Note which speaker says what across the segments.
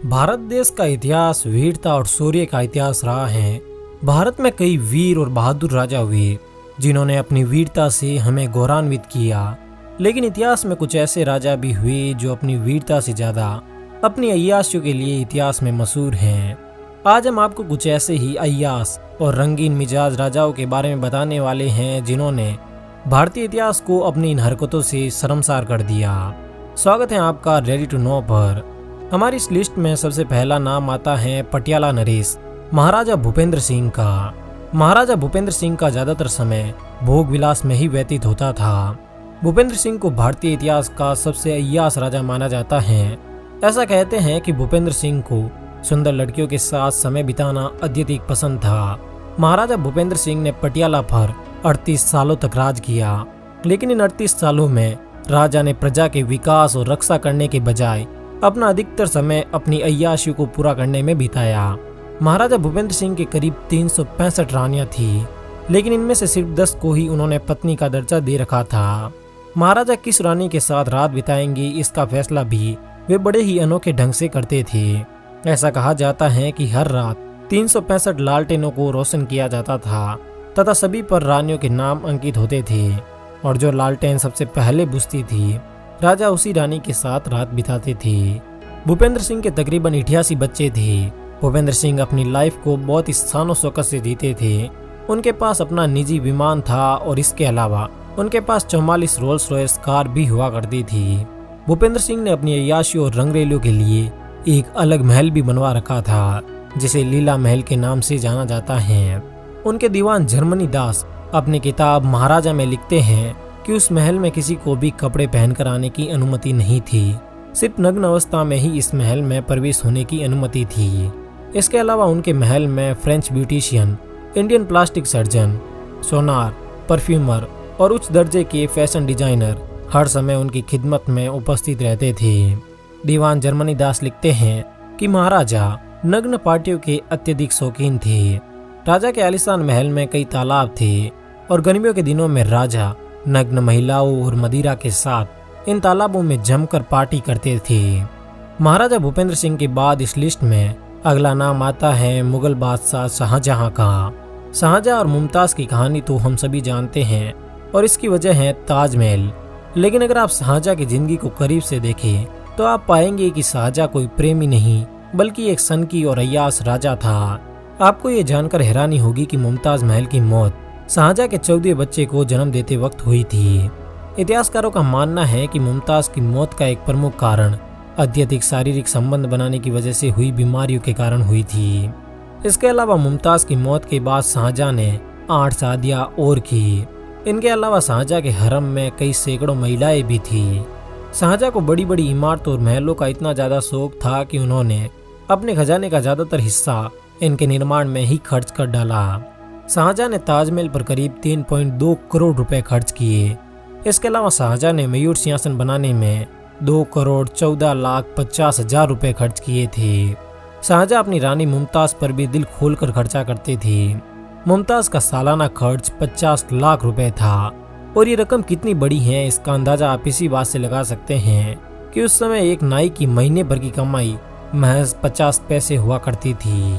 Speaker 1: भारत देश का इतिहास वीरता और शौर्य का इतिहास रहा है। भारत में कई वीर और बहादुर राजा हुए जिन्होंने अपनी वीरता से हमें गौरवान्वित किया। लेकिन इतिहास में कुछ ऐसे राजा भी हुए जो अपनी वीरता से ज्यादा अपनी अय्याशियों के लिए इतिहास में मशहूर हैं। आज हम आपको कुछ ऐसे ही अय्याश और रंगीन मिजाज राजाओं के बारे में बताने वाले हैं जिन्होंने भारतीय इतिहास को अपनी इन हरकतों से शर्मसार कर दिया। स्वागत है आपका रेडी टू नो पर। हमारी इस लिस्ट में सबसे पहला नाम आता है पटियाला नरेश, महाराजा भूपेंद्र सिंह का। महाराजा भूपेंद्र सिंह का ज्यादातर समय भोग विलास में ही व्यतीत होता था। भूपेंद्र सिंह को भारतीय इतिहास का सबसे अय्याश राजा माना जाता है। ऐसा कहते हैं कि भूपेंद्र सिंह को सुंदर लड़कियों के साथ समय बिताना अत्यधिक पसंद था। महाराजा भूपेंद्र सिंह ने पटियाला पर 38 सालों तक राज किया, लेकिन इन 38 सालों में राजा ने प्रजा के विकास और रक्षा करने के बजाय अपना अधिकतर समय अपनी अय्याशियों को पूरा करने में बिताया। महाराजा भूपेंद्र सिंह के करीब 365 रानियां थी, लेकिन इनमें से सिर्फ 10 को ही उन्होंने पत्नी का दर्जा दे रखा था। महाराजा किस रानी के साथ रात बिताएंगे इसका फैसला भी वे बड़े ही अनोखे ढंग से करते थे। ऐसा कहा जाता है कि हर रात 365 लालटेनों को रोशन किया जाता था तथा सभी पर रानियों के नाम अंकित होते थे, और जो लालटेन सबसे पहले बुझती थी राजा उसी रानी के साथ रात बिताते थे। भूपेंद्र सिंह के तकरीबन 88 बच्चे थे। भूपेंद्र सिंह अपनी लाइफ को बहुत ही शान और शौकत से जीते थे। उनके पास अपना निजी विमान था और इसके अलावा उनके पास 44 रोल्स रॉयस कार भी हुआ करती थी। भूपेंद्र सिंह ने अपनी अय्याशी और रंगरेलियों के लिए एक अलग महल भी बनवा रखा था, जिसे लीला महल के नाम से जाना जाता है। उनके दीवान जर्मनी दास अपनी किताब महाराजा में लिखते हैं कि उस महल में किसी को भी कपड़े पहनकर आने की अनुमति नहीं थी। सिर्फ नग्न अवस्था में ही इस महल में प्रवेश होने की अनुमति थी। इसके अलावा उनके महल में French beautician, Indian plastic surgeon, सोनार, परफ्यूमर और उच्च दर्जे के फैशन डिजाइनर हर समय उनकी खिदमत में उपस्थित रहते थे। दीवान जर्मनी दास लिखते हैं कि महाराजा नग्न पार्टियों के अत्यधिक शौकीन थे। राजा के आलीशान महल में कई तालाब थे और गर्मियों के दिनों में राजा नग्न महिलाओं और मदिरा के साथ इन तालाबों में जमकर पार्टी करते थे। महाराजा भूपेंद्र सिंह के बाद इस लिस्ट में अगला नाम आता है मुगल बादशाह शाहजहां का। शाहजहां और मुमताज की कहानी तो हम सभी जानते हैं और इसकी वजह है ताजमहल। लेकिन अगर आप शाहजहां की जिंदगी को करीब से देखें तो आप पाएंगे कि शाहजहां कोई प्रेमी नहीं बल्कि एक सनकी और अय्याश राजा था। आपको ये जानकर हैरानी होगी कि मुमताज महल की मौत शाहजहां के 14वें बच्चे को जन्म देते वक्त हुई थी। इतिहासकारों का मानना है कि मुमताज की मौत का एक प्रमुख कारण अत्यधिक शारीरिक संबंध बनाने की वजह से हुई बीमारियों के कारण हुई थी। इसके अलावा मुमताज की मौत के बाद शाहजहां ने 8 शादियां और की। इनके अलावा शाहजहां के हरम में कई सैकड़ों महिलाएं भी थी। शाहजहां को बड़ी बड़ी इमारतों और महलों का इतना ज्यादा शौक था कि उन्होंने अपने खजाने का ज्यादातर हिस्सा इनके निर्माण में ही खर्च कर डाला। शाहजहां ने ताजमहल पर करीब 3.2 करोड़ रुपए खर्च किए। इसके अलावा शाहजहां ने मयूर सिंहासन बनाने में 2,14,50,000 रुपए खर्च किए थे। शाहजहां अपनी रानी मुमताज पर भी दिल खोलकर खर्चा करते थे। मुमताज का सालाना खर्च 50 लाख रुपए था, और ये रकम कितनी बड़ी है इसका अंदाजा आप इसी बात से लगा सकते हैं कि उस समय एक नाई की महीने भर की कमाई महज 50 पैसे हुआ करती थी।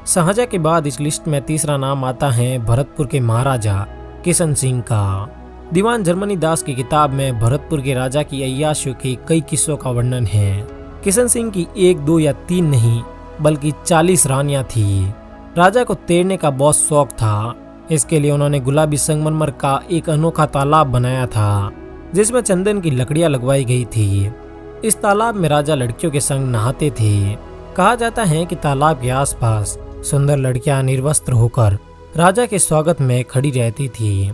Speaker 1: शाहजहां के बाद इस लिस्ट में तीसरा नाम आता है भरतपुर के महाराजा किशन सिंह का। दीवान जर्मनी दास की किताब में भरतपुर के राजा की अय्याशियों के कई किस्सों का वर्णन है। किशन सिंह की 1, 2 या 3 नहीं बल्कि 40 रानियां थी। राजा को तैरने का बहुत शौक था। इसके लिए उन्होंने गुलाबी संगमरमर का एक अनोखा तालाब बनाया था, जिसमें चंदन की लकड़ियां लगवाई गई थी। इस तालाब में राजा लड़कियों के संग नहाते थे। कहा जाता है कि तालाब के आसपास सुंदर लड़कियां निर्वस्त्र होकर राजा के स्वागत में खड़ी रहती थी।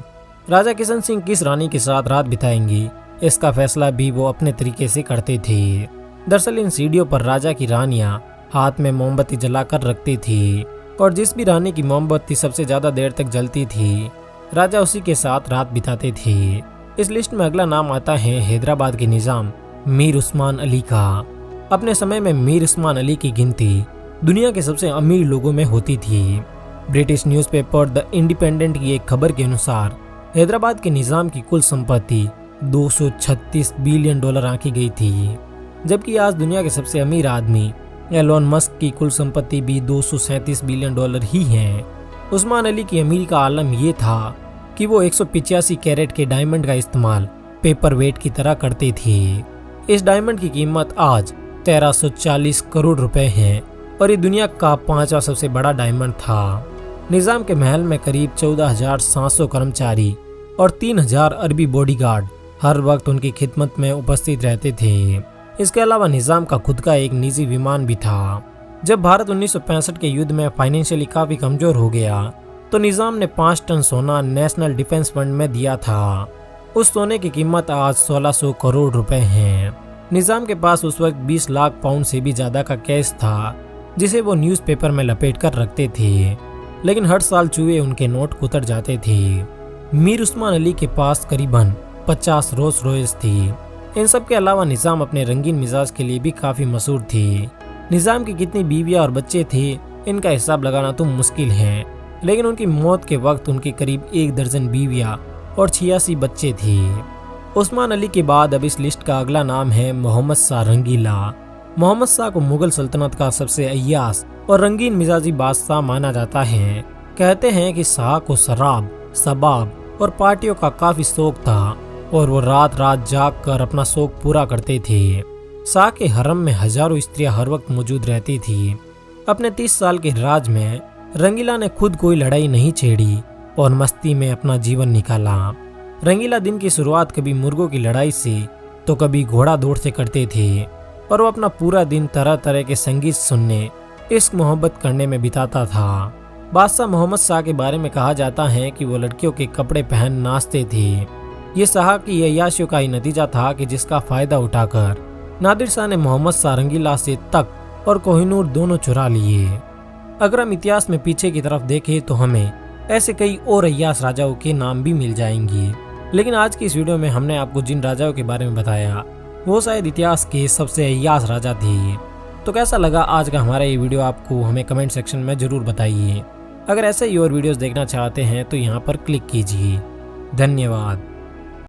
Speaker 1: राजा किशन सिंह किस रानी के साथ रात बिताएंगी इसका फैसला भी वो अपने तरीके से करते थे। दरअसल इन सीढ़ियों पर राजा की रानियां हाथ में मोमबत्ती जलाकर रखती थी, और जिस भी रानी की मोमबत्ती सबसे ज्यादा देर तक जलती थी राजा उसी के साथ रात बिताते थे। इस लिस्ट में अगला नाम आता है हैदराबाद के निजाम मीर उस्मान अली का। अपने समय में मीर उस्मान अली की गिनती दुनिया के सबसे अमीर लोगों में होती थी। ब्रिटिश न्यूज़पेपर द इंडिपेंडेंट की एक खबर के अनुसार हैदराबाद के निजाम की कुल संपत्ति 236 बिलियन डॉलर आंकी गई थी। जबकि आज दुनिया के सबसे अमीर आदमी एलोन मस्क की कुल संपत्ति भी 237 बिलियन डॉलर ही है। उस्मान अली की अमीरी का आलम ये था कि वो 185 कैरेट के डायमंड का इस्तेमाल पेपर वेट की तरह करते थे। इस डायमंड की कीमत आज 1340 करोड़ रुपए है और ये दुनिया का 5वां सबसे बड़ा डायमंड था। निजाम के महल में करीब 14,700 कर्मचारी और 3,000 अरबी बॉडीगार्ड हर वक्त उनकी खिदमत में उपस्थित रहते थे। इसके अलावा निजाम का खुद का एक निजी विमान भी था। जब भारत 1965 के युद्ध में फाइनेंशियली काफी कमजोर हो गया तो निजाम ने 5 टन सोना नेशनल डिफेंस फंड में दिया था। उस सोने की कीमत आज 1600 करोड़ रुपए है। निजाम के पास उस वक्त 20 लाख पाउंड से भी ज्यादा का कैश था जिसे वो न्यूज़पेपर में लपेट कर रखते थे, लेकिन हर साल चूहे उनके नोट कुतर जाते थे। मीर उस्मान अली के पास करीबन 50 रोल्स रॉयस थी। इन सब के अलावा निजाम अपने रंगीन मिजाज के लिए भी काफी मशहूर थे। निजाम की कितनी बीवियां और बच्चे थे इनका हिसाब लगाना तो मुश्किल है, लेकिन उनकी मौत के वक्त उनके करीब 1 दर्जन बीवियां और 86 बच्चे थे। उस्मान अली के बाद अब इस लिस्ट का अगला नाम है मोहम्मद शाह रंगीला। मोहम्मद शाह को मुगल सल्तनत का सबसे अय्यास और रंगीन मिजाजी बादशाह माना जाता है। कहते हैं कि शाह को शराब, शबाब और पार्टियों का काफी शौक था और वो रात रात जाग कर अपना शौक पूरा करते थे। शाह के हरम में हजारों स्त्रियां हर वक्त मौजूद रहती थी। अपने 30 साल के राज में रंगीला ने खुद कोई लड़ाई नहीं छेड़ी और मस्ती में अपना जीवन निकाला। रंगीला दिन की शुरुआत कभी मुर्गों की लड़ाई से तो कभी घोड़ा दौड़ से करते थे और वो अपना पूरा दिन तरह तरह के संगीत सुनने, इश्क मोहब्बत करने में बिताता था। बादशाह मोहम्मद शाह के बारे में कहा जाता है कि वो लड़कियों के कपड़े पहन नाचते थे। ये शाह की अय्याशियों का ही नतीजा था कि जिसका फायदा उठाकर नादिर शाह ने मोहम्मद शाह रंगीला से तख्त और कोहिनूर दोनों चुरा लिए। अगर हम इतिहास में पीछे की तरफ देखें तो हमें ऐसे कई और अय्याश राजाओं के नाम भी मिल जाएंगे, लेकिन आज की इस वीडियो में हमने आपको जिन राजाओं के बारे में बताया वो शायद इतिहास के सबसे अय्याश राजा थे। तो कैसा लगा आज का हमारा ये वीडियो आपको हमें कमेंट सेक्शन में जरूर बताइए। अगर ऐसे ही और वीडियोस देखना चाहते हैं तो यहाँ पर क्लिक कीजिए। धन्यवाद।